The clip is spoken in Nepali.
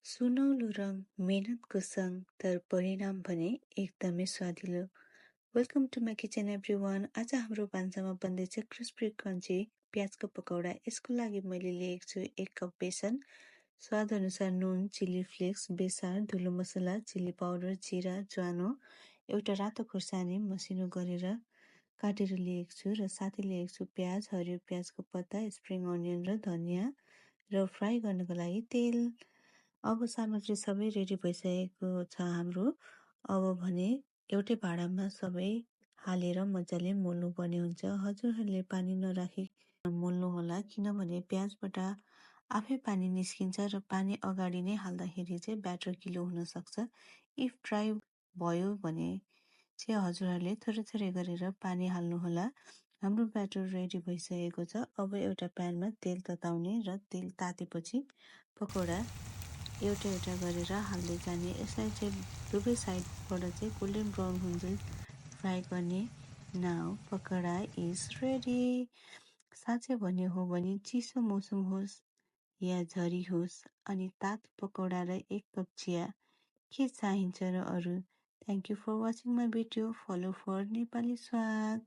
सुनौलो रङ मेहनतको सङ्ग तर परिणाम भने एकदमै स्वादिलो। Welcome to my kitchen everyone. आज हाम्रो भान्सामा बन्दैछ क्रिस्पी क्रन्ची प्याजको पकौडा। यसको लागि मैले लिएको छु 1 कप बेसन, स्वाद अनुसार नुन, चिली फ्लेक्स, बेसार, धुलो मसला, चिली पाउडर, जिरा, ज्वानो, एउटा रातो खोर्सानी मसिनो गरेर काटेर लिएको छु र साथै लिएको छु प्याज, हरियो प्याजको पत्ता, स्प्रिङ अनियन र धनियाँ र फ्राई गर्नको लागि तेल। अब सामग्री सबै रेडी भइसकेको छ हाम्रो। अब भने एउटै भाँडामा सबै हालेर मजाले मोल्नुपर्ने हुन्छ। हजुरहरूले पानी नराखी मोल्नुहोला, किनभने प्याजबाट आफै पानी निस्किन्छ र पानी अगाडि नै हाल्दाखेरि चाहिँ ब्याटर गिलो हुन सक्छ। इफ ड्राई भयो भने चाहिँ हजुरहरूले थोरै थोरै गरेर पानी हाल्नुहोला। हाम्रो ब्याटर रेडी भइसकेको छ। अब एउटा प्यानमा तेल तताउने र तेल तातेपछि पकौडा एउटा एउटा गरेर हाल्दै जाने। यसलाई चाहिँ दुवै साइडबाट चाहिँ गोल्डन ब्राउन हुन्छ फ्राई गर्ने। Now pakora is ready. साँच्चै भन्ने हो भने चिसो मौसम होस् या झरी होस् अनि तातो पकौडा र 1 कप चिया, के चाहिन्छ र अरू। Thank you for watching my video. Follow for Nepali स्वाद।